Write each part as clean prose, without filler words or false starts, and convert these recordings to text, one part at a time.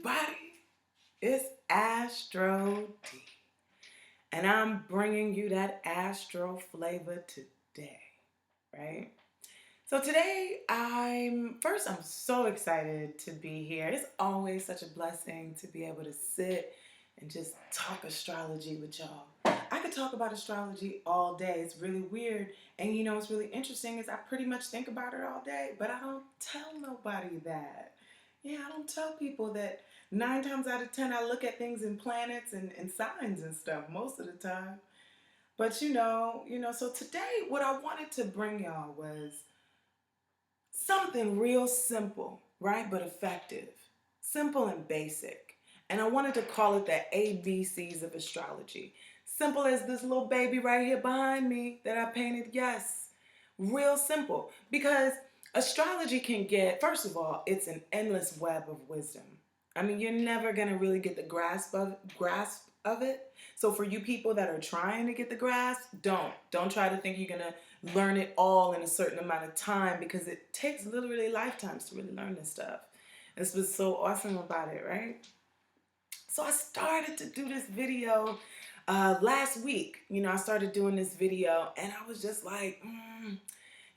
everybody, it's Astro Dee, and I'm bringing you that Astro flavor today, right? So today, I'm so excited to be here. It's always such a blessing to be able to sit and just talk astrology with y'all. I could talk about astrology all day. It's really weird. And what's really interesting is I pretty much think about it all day, but I don't tell nobody that. Yeah, I don't tell people that 9 times out of 10 I look at things in planets and signs and stuff most of the time. But so today what I wanted to bring y'all was something real simple, right? But effective. Simple and basic. And I wanted to call it the ABCs of astrology. Simple as this little baby right here behind me that I painted. Yes. Real simple. Because astrology can get, first of all, it's an endless web of wisdom. I mean, you're never going to really get the grasp of it. So for you people that are trying to get the grasp, don't try to think you're going to learn it all in a certain amount of time, because it takes literally lifetimes to really learn this stuff. This was so awesome about it, right? So I started to do this video last week. I started doing this video and I was just like,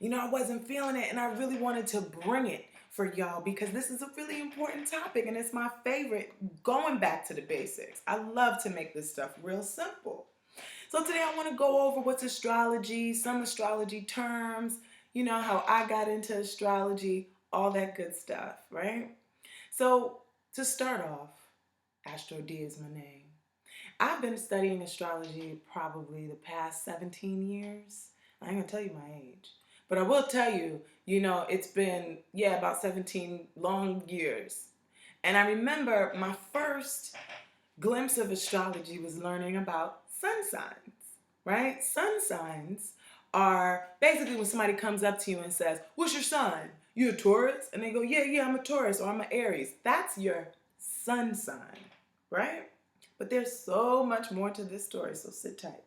I wasn't feeling it, and I really wanted to bring it for y'all because this is a really important topic and it's my favorite, going back to the basics. I love to make this stuff real simple. So today I want to go over what's astrology, some astrology terms, how I got into astrology, all that good stuff, right? So to start off, Astro Dee is my name. I've been studying astrology probably the past 17 years. I ain't gonna tell you my age, but I will tell you, it's been, about 17 long years. And I remember my first glimpse of astrology was learning about sun signs, right? Sun signs are basically when somebody comes up to you and says, "What's your sign? You a Taurus?" And they go, "Yeah, I'm a Taurus," or "I'm an Aries." That's your sun sign, right? But there's so much more to this story, so sit tight.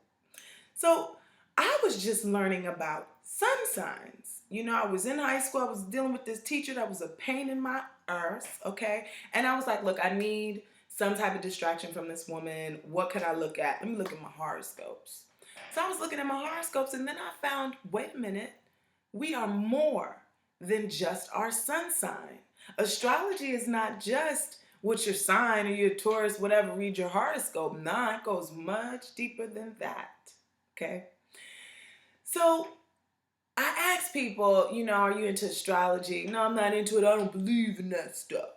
So I was just learning about sun signs. I was in high school. I was dealing with this teacher that was a pain in my arse, okay? And I was like, look, I need some type of distraction from this woman. What can I look at? Let me look at my horoscopes. So I was looking at my horoscopes, and then I found, wait a minute, we are more than just our sun sign. Astrology is not just what's your sign or your Taurus, whatever, read your horoscope. Nah, it goes much deeper than that. Okay? So I ask people, are you into astrology? No, I'm not into it. I don't believe in that stuff.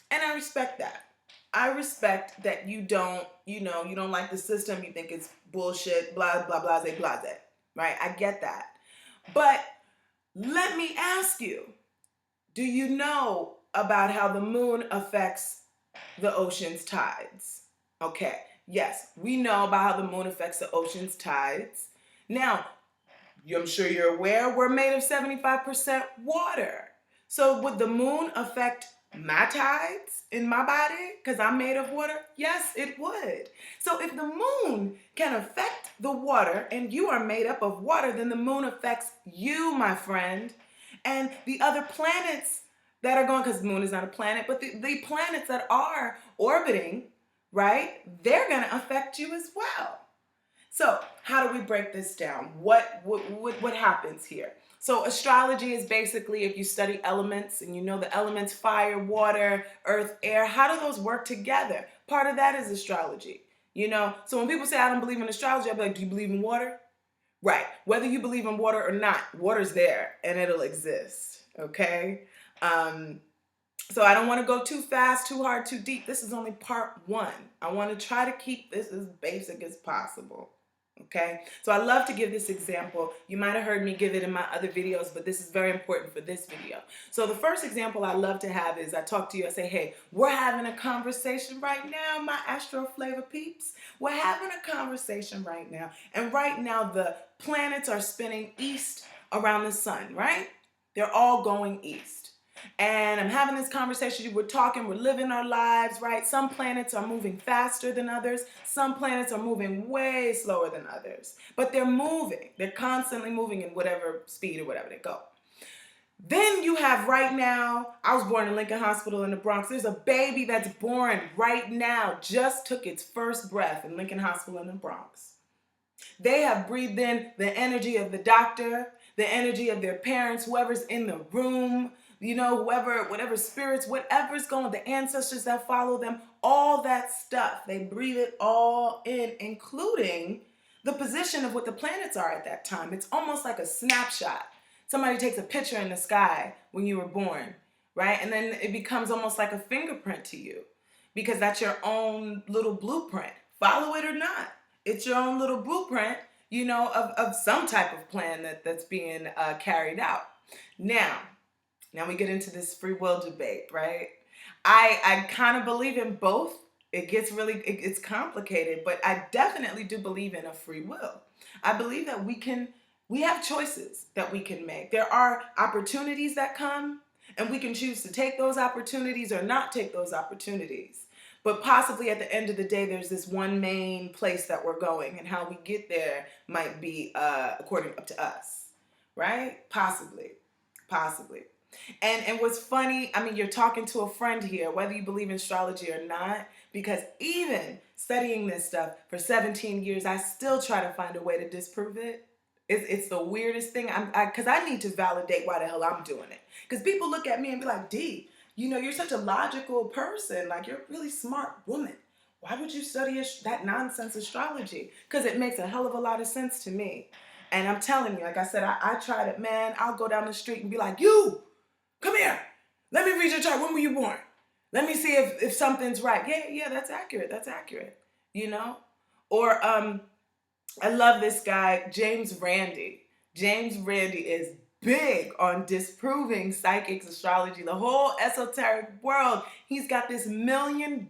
And I respect that. I respect that you don't like the system. You think it's bullshit, blah, blah, blah, blah, blah, right? I get that. But let me ask you, do you know about how the moon affects the ocean's tides? Okay, yes, we know about how the moon affects the ocean's tides. Now, I'm sure you're aware, we're made of 75% water. So would the moon affect my tides in my body because I'm made of water? Yes, it would. So if the moon can affect the water and you are made up of water, then the moon affects you, my friend. And the other planets that are going, because the moon is not a planet, but the planets that are orbiting, right, they're going to affect you as well. So how do we break this down? What happens here? So astrology is basically, if you study elements and the elements, fire, water, earth, air, how do those work together? Part of that is astrology. So when people say I don't believe in astrology, I'll be like, do you believe in water? Right. Whether you believe in water or not, water's there and it'll exist. Okay. So I don't want to go too fast, too hard, too deep. This is only part one. I want to try to keep this as basic as possible. Okay, so I love to give this example. You might have heard me give it in my other videos, but this is very important for this video. So the first example I love to have is I talk to you, I say, hey, we're having a conversation right now, my Astro Flavor peeps. We're having a conversation right now. And right now the planets are spinning east around the sun, right? They're all going east. And I'm having this conversation, we're talking, we're living our lives, right? Some planets are moving faster than others. Some planets are moving way slower than others. But they're moving. They're constantly moving in whatever speed or whatever they go. Then you have right now, I was born in Lincoln Hospital in the Bronx. There's a baby that's born right now, just took its first breath in Lincoln Hospital in the Bronx. They have breathed in the energy of the doctor, the energy of their parents, whoever's in the room, you know, whoever, whatever spirits, whatever's going, the ancestors that follow them, all that stuff. They breathe it all in, including the position of what the planets are at that time. It's almost like a snapshot. Somebody takes a picture in the sky when you were born, right? And then it becomes almost like a fingerprint to you because that's your own little blueprint. Follow it or not. It's your own little blueprint, you know, of some type of plan that's being carried out. Now we get into this free will debate, right? I kind of believe in both. It gets really, it's complicated, but I definitely do believe in a free will. I believe that we have choices that we can make. There are opportunities that come, and we can choose to take those opportunities or not take those opportunities. But possibly at the end of the day, there's this one main place that we're going, and how we get there might be according up to us, right? Possibly. And what's funny, I mean, you're talking to a friend here, whether you believe in astrology or not, because even studying this stuff for 17 years, I still try to find a way to disprove it. It's the weirdest thing. Because I need to validate why the hell I'm doing it. Because people look at me and be like, Dee, you know, you're such a logical person. Like, you're a really smart woman. Why would you study that nonsense astrology? Because it makes a hell of a lot of sense to me. And I'm telling you, like I said, I tried it, man. I'll go down the street and be like, you, come here. Let me read your chart. When were you born? Let me see if something's right. Yeah, that's accurate. That's accurate. You know? Or I love this guy, James Randi. James Randi is big on disproving psychics, astrology, the whole esoteric world. He's got this $1 million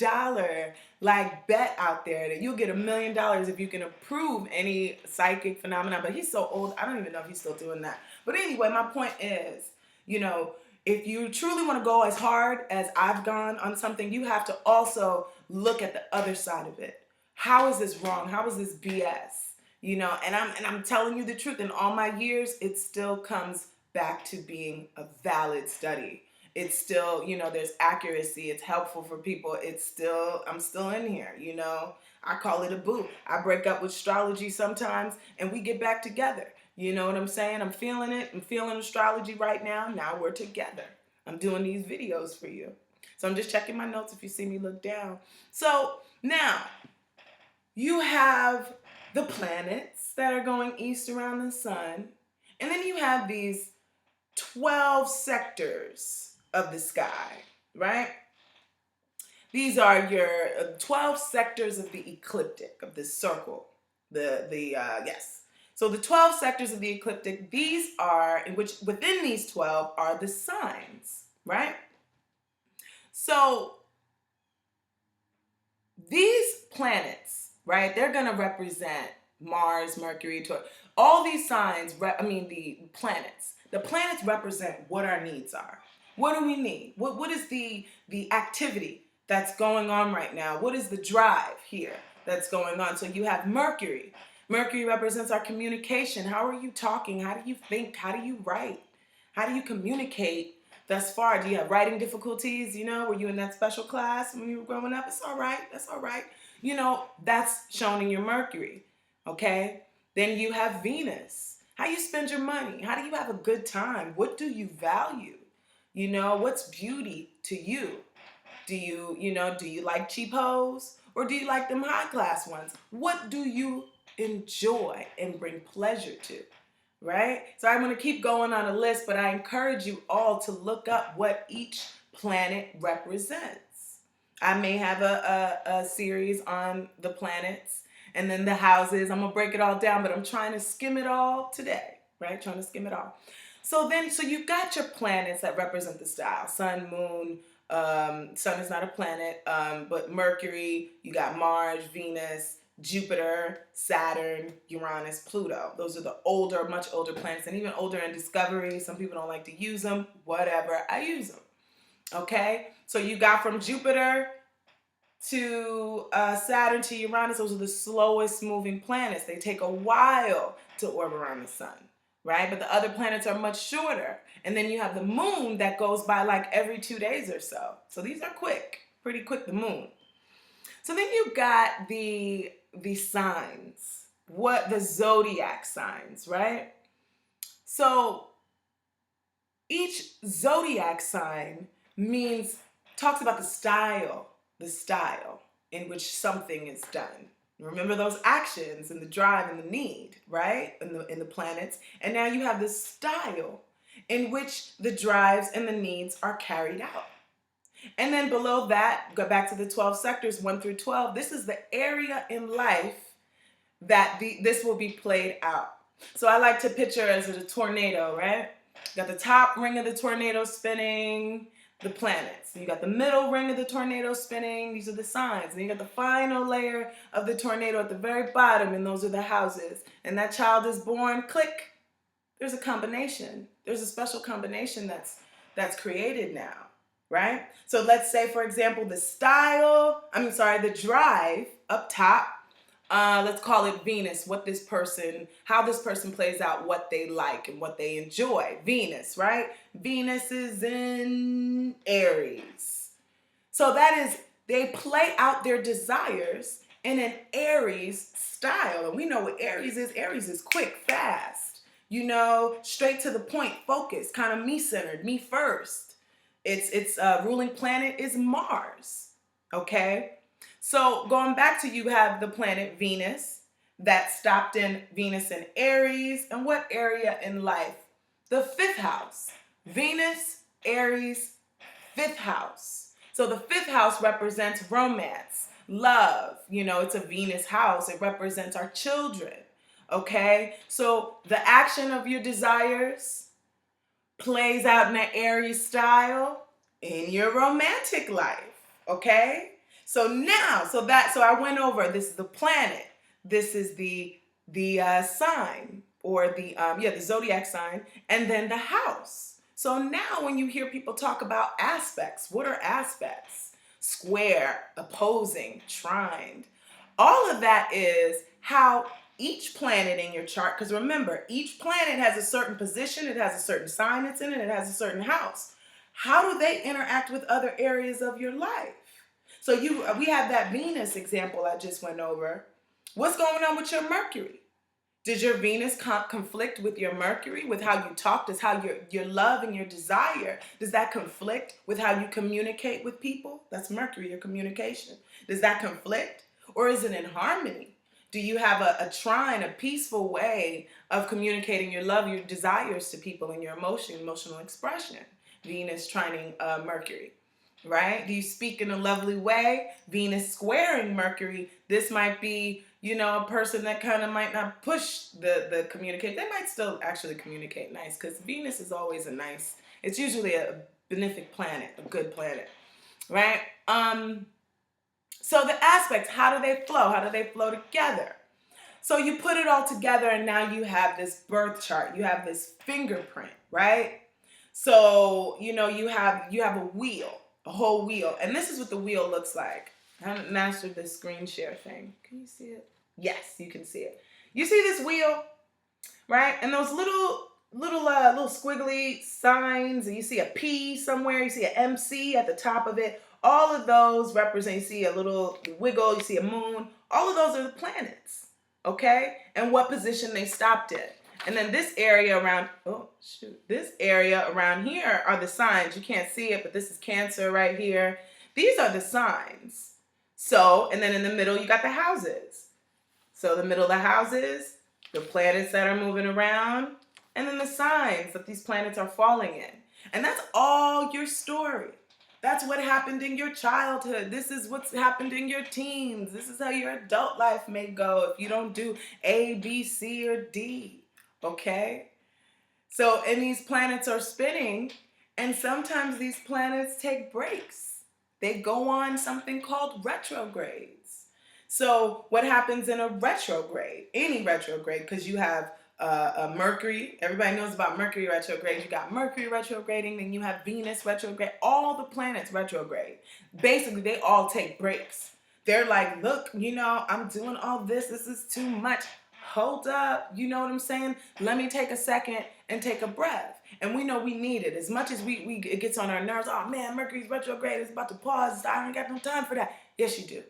like bet out there that you'll get $1 million if you can approve any psychic phenomenon. But he's so old, I don't even know if he's still doing that. But anyway, my point is, you know, if you truly want to go as hard as I've gone on something, you have to also look at the other side of it. How is this wrong? How is this BS? You know, and I'm telling you the truth. In all my years, it still comes back to being a valid study. It's still, you know, there's accuracy. It's helpful for people. I'm still in here, you know. I call it a boo. I break up with astrology sometimes and we get back together. You know what I'm saying? I'm feeling it. I'm feeling astrology right now. Now we're together. I'm doing these videos for you. So I'm just checking my notes if you see me look down. So now you have the planets that are going east around the sun. And then you have these 12 sectors of the sky, right? These are your 12 sectors of the ecliptic, of the circle. Yes. So the 12 sectors of the ecliptic, these are, in which within these 12 are the signs, right? So these planets, right, they're going to represent Mars, Mercury, all these signs, the planets. The planets represent what our needs are. What do we need? What is the activity that's going on right now? What is the drive here that's going on? So you have Mercury. Mercury represents our communication. How are you talking? How do you think? How do you write? How do you communicate thus far? Do you have writing difficulties? You know, were you in that special class when you were growing up? It's all right. That's all right. You know, that's shown in your Mercury. Okay? Then you have Venus. How you spend your money? How do you have a good time? What do you value? You know, what's beauty to you? Do you like cheap hoes? Or do you like them high class ones? What do you enjoy and bring pleasure to? Right? So I'm going to keep going on a list, but I encourage you all to look up what each planet represents. I may have a series on the planets and then the houses. I'm going to break it all down, but I'm trying to skim it all today, right? Trying to skim it all. So you've got your planets that represent the style. Sun, moon, sun is not a planet, but Mercury, you got Mars, Venus, Jupiter, Saturn, Uranus, Pluto. Those are the older, much older planets, and even older in Discovery. Some people don't like to use them. Whatever, I use them. Okay? So you got from Jupiter to Saturn to Uranus. Those are the slowest moving planets. They take a while to orbit around the sun. right? But the other planets are much shorter. And then you have the moon that goes by like every 2 days or so. So these are quick, pretty quick, the moon. So then you got the signs, what the zodiac signs, right? So each zodiac sign talks about the style in which something is done. Remember those actions and the drive and the need, right? In the planets. And now you have this style in which the drives and the needs are carried out. And then below that, go back to the 12 sectors, 1 through 12. This is the area in life that this will be played out. So I like to picture as a tornado, right? Got the top ring of the tornado spinning, the planets. You got the middle ring of the tornado spinning, these are the signs. And you got the final layer of the tornado at the very bottom, and those are the houses. And that child is born, click, there's a combination. There's a special combination that's created now, right? So let's say, for example, the drive up top, let's call it Venus, how this person plays out, what they like and what they enjoy. Venus, right? Venus is in Aries. So they play out their desires in an Aries style. And we know what Aries is. Aries is quick, fast, straight to the point, focused, kind of me-centered, me first. Its ruling planet is Mars, okay? So going back to, you have the planet Venus that stopped in Venus in Aries. And what area in life? The 5th house. Venus, Aries, 5th house. So the 5th house represents romance, love. It's a Venus house. It represents our children, okay? So the action of your desires plays out in an Aries style in your romantic life, okay? So I went over, this is the planet, this is the sign, or the zodiac sign, and then the house. So now when you hear people talk about aspects, what are aspects? Square, opposing, trined. All of that is how each planet in your chart, because remember, each planet has a certain position, it has a certain sign it's in, and it has a certain house. How do they interact with other areas of your life? So we have that Venus example I just went over. What's going on with your Mercury? Does your Venus conflict with your Mercury, with how you talk? Does how your love and your desire, does that conflict with how you communicate with people? That's Mercury, your communication. Does that conflict? Or is it in harmony? Do you have a trine, a peaceful way of communicating your love, your desires to people, and your emotional expression? Venus trining Mercury. Right? Do you speak in a lovely way? Venus squaring Mercury. This might be, a person that kind of might not push the communicate. They might still actually communicate nice, because Venus is always it's usually a benefic planet, a good planet, right? So the aspects, how do they flow? How do they flow together? So you put it all together, and now you have this birth chart. You have this fingerprint, right? So, you have a wheel. A whole wheel. And this is what the wheel looks like. I haven't mastered this screen share thing. Can you see it? Yes, you can see it. You see this wheel, right? And those little squiggly signs, and you see a P somewhere, you see an MC at the top of it. All of those represent, you see a little wiggle, you see a moon. All of those are the planets, okay? And what position they stopped in. And then this area around here are the signs. You can't see it, but this is Cancer right here. These are the signs. So, and then in the middle, you got the houses. So the middle of the houses, the planets that are moving around, and then the signs that these planets are falling in. And that's all your story. That's what happened in your childhood. This is what's happened in your teens. This is how your adult life may go if you don't do A, B, C, or D. Okay? So, and these planets are spinning, and sometimes these planets take breaks. They go on something called retrogrades. So what happens in a retrograde? Any retrograde, because you have a Mercury. Everybody knows about Mercury retrograde. You got Mercury retrograding, then you have Venus retrograde. All the planets retrograde. Basically, they all take breaks. They're like, look, I'm doing all this. This is too much. hold up, you know what I'm saying? Let me take a second and take a breath. And we know we need it. As much as it gets on our nerves, oh man, Mercury's retrograde, it's about to pause, I don't got no time for that. Yes, you do.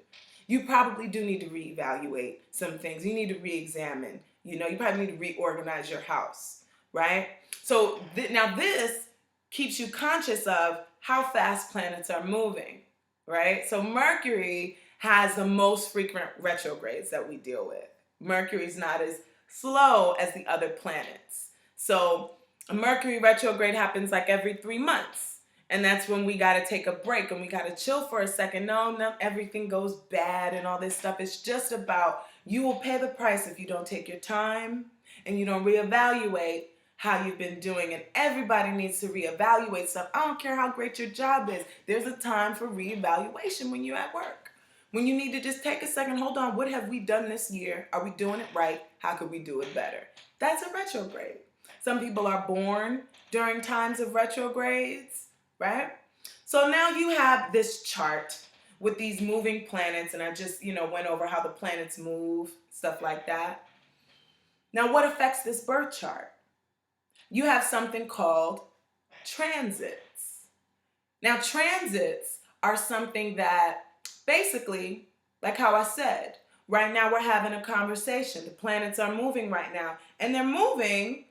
You probably do need to reevaluate some things. You need to re-examine. You probably need to reorganize your house, right? So now this keeps you conscious of how fast planets are moving, right? So Mercury has the most frequent retrogrades that we deal with. Mercury's not as slow as the other planets. So a Mercury retrograde happens like every 3 months. And that's when we got to take a break and we got to chill for a second. No, everything goes bad and all this stuff. It's just about you will pay the price if you don't take your time and you don't reevaluate how you've been doing. And everybody needs to reevaluate stuff. I don't care how great your job is. There's a time for reevaluation when you're at work. When you need to just take a second, hold on, what have we done this year? Are we doing it right? How could we do it better? That's a retrograde. Some people are born during times of retrogrades, right? So now you have this chart with these moving planets, and I just, went over how the planets move, stuff like that. Now, what affects this birth chart? You have something called transits. Now, transits are something that basically, like how I said, right now we're having a conversation. The planets are moving right now, and they're moving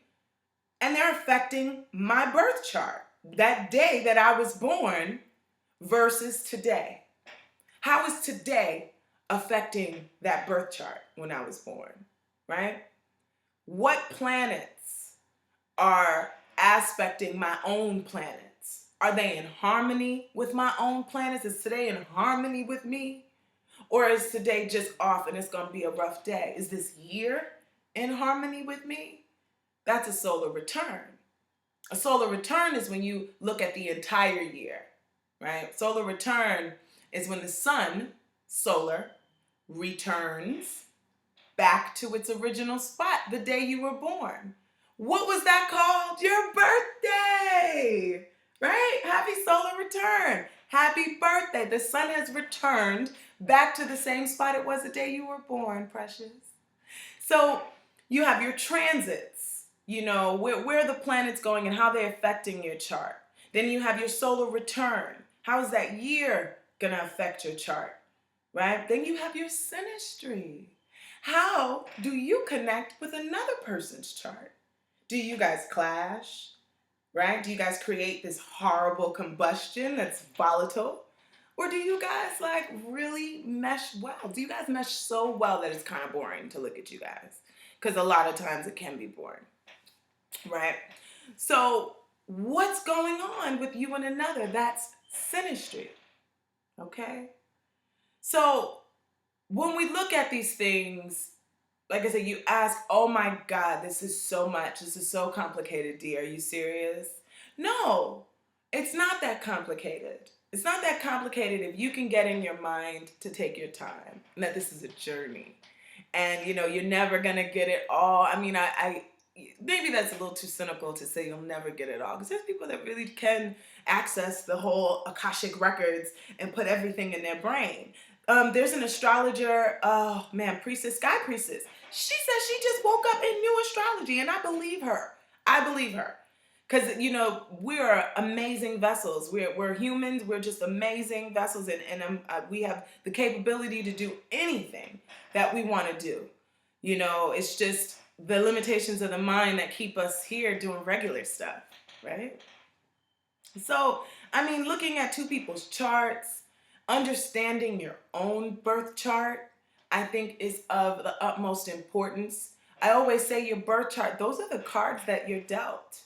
and they're affecting my birth chart. That day that I was born versus today. How is today affecting that birth chart when I was born, right? What planets are aspecting my own planets? Are they in harmony with my own planets? Is today in harmony with me? Or is today just off and it's going to be a rough day? Is this year in harmony with me? That's a solar return. A solar return is when you look at the entire year, right? Solar return is when the sun, solar, returns back to its original spot the day you were born. What was that called? Your birthday, right? Happy solar return. Happy birthday. The sun has returned back to the same spot it was the day you were born, precious. So you have your transits, where the planet's going and how they're affecting your chart. Then you have your solar return. How is that year going to affect your chart, right? Then you have your synastry. How do you connect with another person's chart? Do you guys clash, right? Do you guys create this horrible combustion that's volatile? Or do you guys really mesh well? Do you guys mesh so well that it's kind of boring to look at you guys? Because a lot of times it can be boring, right? So what's going on with you and another? That's synastry, okay? So when we look at these things, like I said, you ask, oh my God, this is so much. This is so complicated, Dee. Are you serious? No, it's not that complicated. It's not that complicated if you can get in your mind to take your time and that this is a journey. And, you're never going to get it all. I mean, I maybe that's a little too cynical to say you'll never get it all. Because there's people that really can access the whole Akashic records and put everything in their brain. There's an astrologer, priestess, sky priestess. She says she just woke up and knew astrology, and I believe her. Because, we're amazing vessels. We're humans. We're just amazing vessels, and we have the capability to do anything that we want to do. It's just the limitations of the mind that keep us here doing regular stuff, right? So, looking at two people's charts, understanding your own birth chart, I think is of the utmost importance. I always say your birth chart, those are the cards that you're dealt.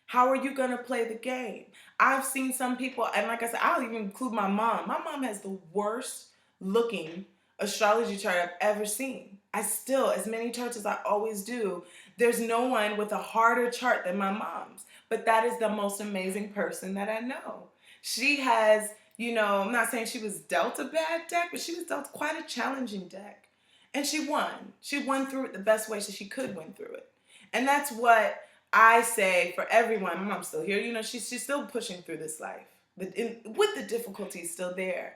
How are you going to play the game? I've seen some people, and like I said, I'll even include my mom. My mom has the worst looking astrology chart I've ever seen. I still, as many charts as I always do, there's no one with a harder chart than my mom's. But that is the most amazing person that I know. She has, I'm not saying she was dealt a bad deck, but she was dealt quite a challenging deck. And she won. She won through it the best way she could win through it. And that's what I say for everyone. My mom's still here. She's still pushing through this life. With the difficulties still there.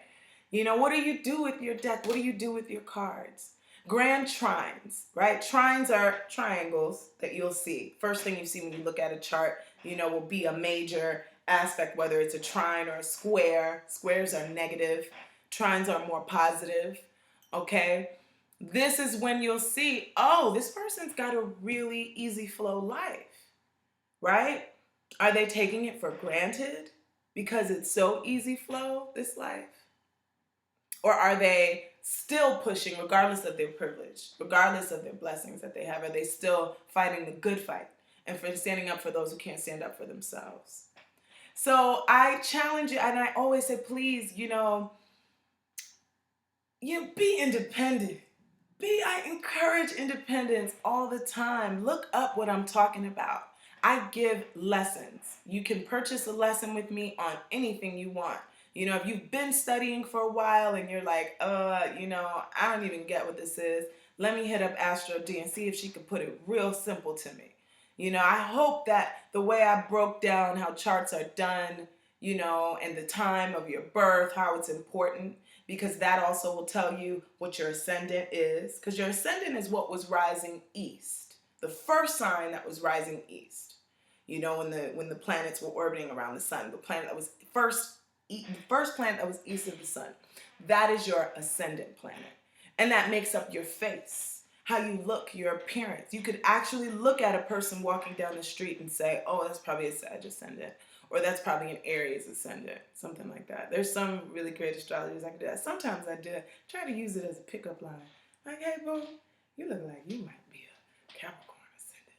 What do you do with your deck? What do you do with your cards? Grand trines, right? Trines are triangles that you'll see. First thing you see when you look at a chart, will be a major aspect, whether it's a trine or a square. Squares are negative, trines are more positive, okay? This is when you'll see, oh, this person's got a really easy flow life, right? Are they taking it for granted because it's so easy flow, this life? Or are they still pushing, regardless of their privilege, regardless of their blessings that they have? Are they still fighting the good fight and for standing up for those who can't stand up for themselves? So I challenge you, and I always say, please, you be independent. I encourage independence all the time. Look up what I'm talking about. I give lessons. You can purchase a lesson with me on anything you want. If you've been studying for a while and you're like, I don't even get what this is, let me hit up Astro Dee and see if she could put it real simple to me. I hope that the way I broke down how charts are done, and the time of your birth, how it's important, because that also will tell you what your ascendant is, because your ascendant is what was rising east, the first sign that was rising east. When the planets were orbiting around the sun, the planet that was the first planet that was east of the sun, that is your ascendant planet, and that makes up your face, how you look, your appearance. You could actually look at a person walking down the street and say, oh, that's probably a Sag ascendant, or that's probably an Aries ascendant, something like that. There's some really great astrologers I can do that. Sometimes I do try to use it as a pickup line. Like, hey, boo, you look like you might be a Capricorn ascendant.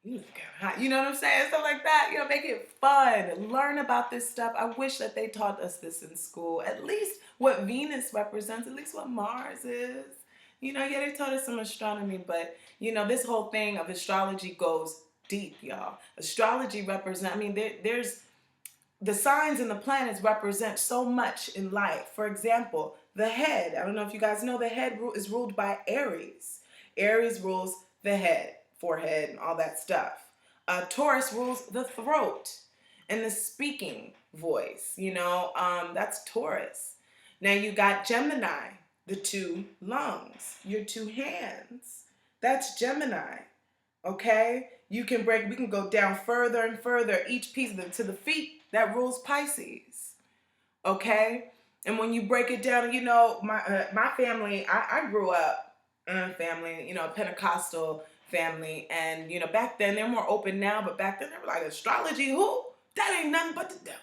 You look kind of hot. You know what I'm saying? Stuff like that. Make it fun. Learn about this stuff. I wish that they taught us this in school. At least what Venus represents, at least what Mars is. Yeah, they taught us some astronomy, but, this whole thing of astrology goes deep, y'all. Astrology represents, there's the signs and the planets represent so much in life. For example, the head. I don't know if you guys know, the head is ruled by Aries. Aries rules the head, forehead, and all that stuff. Taurus rules the throat and the speaking voice. That's Taurus. Now you got Gemini, the two lungs, your two hands. That's Gemini. Okay? We can go down further and further. Each piece to the feet, that rules Pisces. Okay? And when you break it down, my family, I grew up in a family, a Pentecostal family. And, back then, they're more open now, but back then they were like, astrology, who? That ain't nothing but the devil.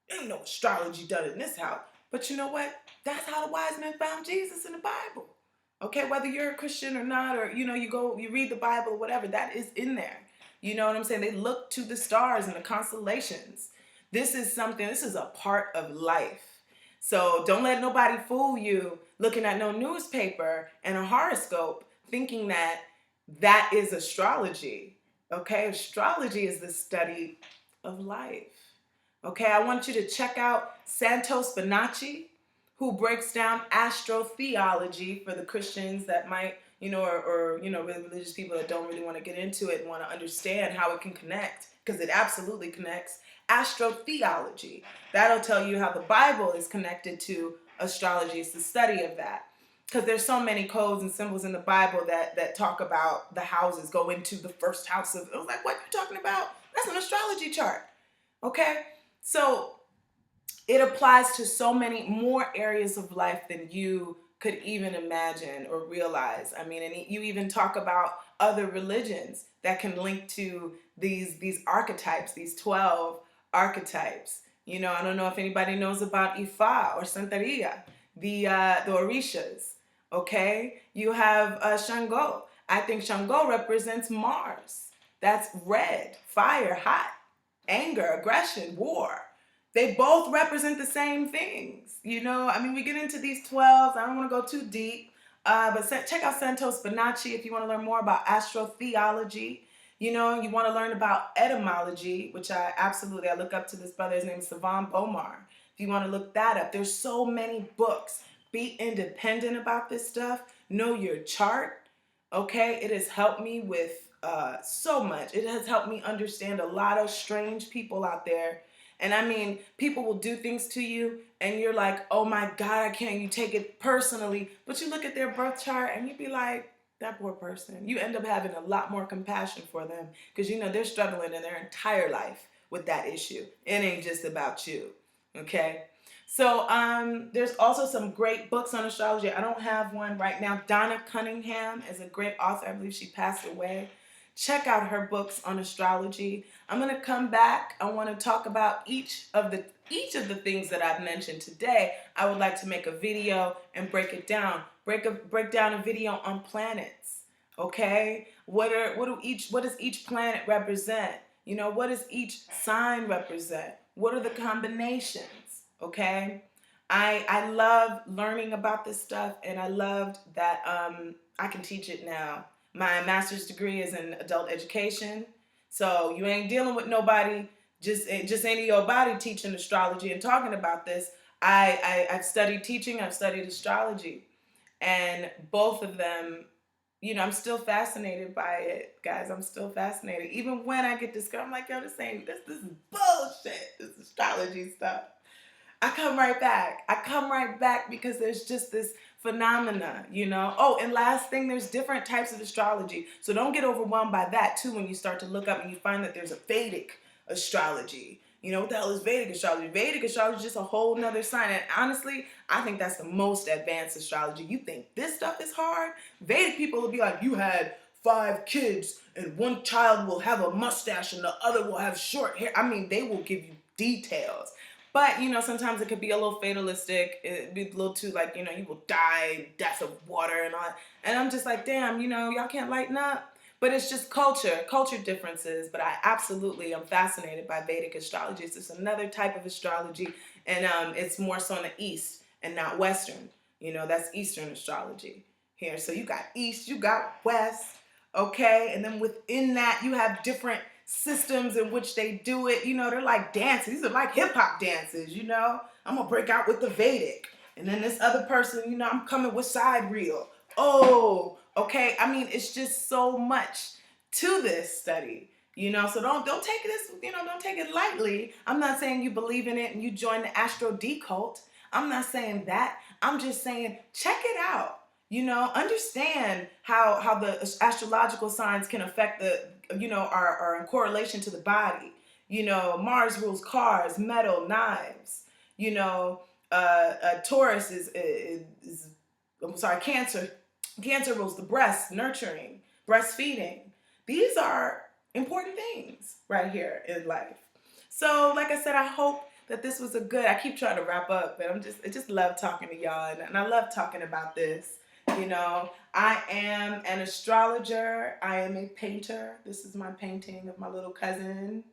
There ain't no astrology done in this house. But you know what? That's how the wise men found Jesus in the Bible. Okay, whether you're a Christian or not, or you read the Bible or whatever, that is in there. You know what I'm saying? They look to the stars and the constellations. This is a part of life. So don't let nobody fool you looking at no newspaper and a horoscope thinking that is astrology. Okay, astrology is the study of life. Okay, I want you to check out Santos Bonacci, who breaks down astrotheology for the Christians that might, or really religious people that don't really want to get into it and want to understand how it can connect, because it absolutely connects. Astrotheology. That'll tell you how the Bible is connected to astrology. It's the study of that. Because there's so many codes and symbols in the Bible that talk about the houses. Go into the first house of, I was like, what are you talking about? That's an astrology chart. Okay? So it applies to so many more areas of life than you could even imagine or realize. And you even talk about other religions that can link to these archetypes, these 12 archetypes. I don't know if anybody knows about Ifa or Santeria, the Orishas. Okay, you have Shango. I think Shango represents Mars. That's red, fire, hot, anger, aggression, war. They both represent the same things. We get into these 12s. I don't want to go too deep. But check out Santos Bonacci if you want to learn more about astrotheology. You want to learn about etymology, which I look up to this brother. His name is Savan Bomar. If you want to look that up, there's so many books. Be independent about this stuff. Know your chart. Okay? It has helped me with so much. It has helped me understand a lot of strange people out there. And people will do things to you and you're like, oh my God, I can't, you take it personally, but you look at their birth chart and you be like, that poor person. You end up having a lot more compassion for them because you know they're struggling in their entire life with that issue. It ain't just about you, okay? So there's also some great books on astrology. I don't have one right now. Donna Cunningham is a great author. I believe she passed away. Check out her books on astrology. I'm going to come back. I want to talk about each of the things that I've mentioned today. I would like to make a video and break it down. Break down a video on planets. Okay? What does each planet represent? You know, what does each sign represent? What are the combinations? Okay? I love learning about this stuff, and I loved that I can teach it now. My master's degree is in adult education, so you ain't dealing with nobody just any old body teaching astrology and talking about this. I've studied teaching, I've studied astrology, and both of them, you know, I'm still fascinated by it, guys. I'm still fascinated. Even when I get discouraged, I'm like, yo, this is bullshit, this astrology stuff. I come right back. I come right back because there's just this phenomena, you know. Oh, and last thing, there's different types of astrology. So don't get overwhelmed by that too when you start to look up and you find that there's a Vedic astrology. You know, what the hell is Vedic astrology? Vedic astrology is just a whole nother sign. And honestly, I think that's the most advanced astrology. You think this stuff is hard? Vedic people will be like, you had 5 kids and one child will have a mustache and the other will have short hair. I mean, they will give you details. But, you know, sometimes it could be a little fatalistic. It'd be a little too, like, you know, you will die, death of water and all that. And I'm just like, damn, you know, y'all can't lighten up. But it's just culture differences. But I absolutely am fascinated by Vedic astrology. It's just another type of astrology. And it's more so in the East and not Western. You know, that's Eastern astrology here. So you got East, you got West, okay? And then within that, you have different systems in which they do it. You know, they're like dances. These are like hip hop dances, you know. I'm gonna break out with the Vedic. And then this other person, you know, I'm coming with side reel. Oh, okay. I mean, it's just so much to this study, you know. So don't take this, you know, don't take it lightly. I'm not saying you believe in it and you join the Astro Dee cult. I'm not saying that. I'm just saying check it out. You know, understand how the astrological signs can affect the, you know, are in correlation to the body. You know, Mars rules cars, metal, knives. You know, Taurus is I'm sorry, Cancer. Cancer rules the breast, nurturing, breastfeeding. These are important things right here in life. So, like I said, I hope that this was a good. I keep trying to wrap up, but I just love talking to y'all, and I love talking about this. You know, I am an astrologer. I am a painter. This is my painting of my little cousin.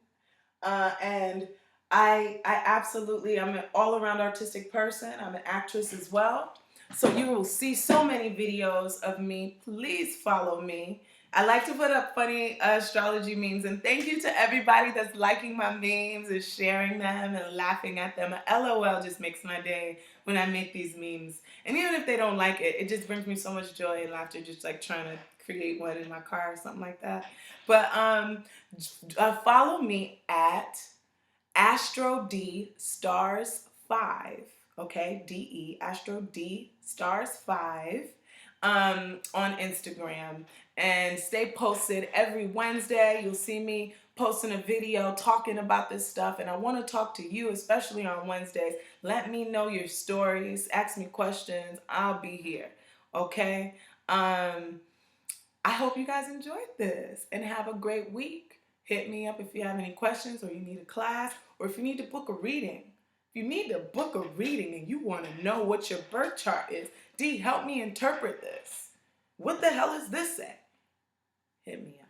And I absolutely, I'm an all-around artistic person. I'm an actress as well. So you will see so many videos of me. Please follow me. I like to put up funny astrology memes, and thank you to everybody that's liking my memes and sharing them and laughing at them. LOL just makes my day when I make these memes. And even if they don't like it, it just brings me so much joy and laughter, just like trying to create one in my car or something like that. But follow me at Astro Dee stars 5. Okay, DE, Astro Dee stars 5 on Instagram. And stay posted every Wednesday. You'll see me posting a video talking about this stuff. And I want to talk to you, especially on Wednesdays. Let me know your stories. Ask me questions. I'll be here. Okay? I hope you guys enjoyed this and have a great week. Hit me up if you have any questions or you need a class or if you need to book a reading. If you need to book a reading and you want to know what your birth chart is, Dee, help me interpret this. What the hell is this say? Hit me up.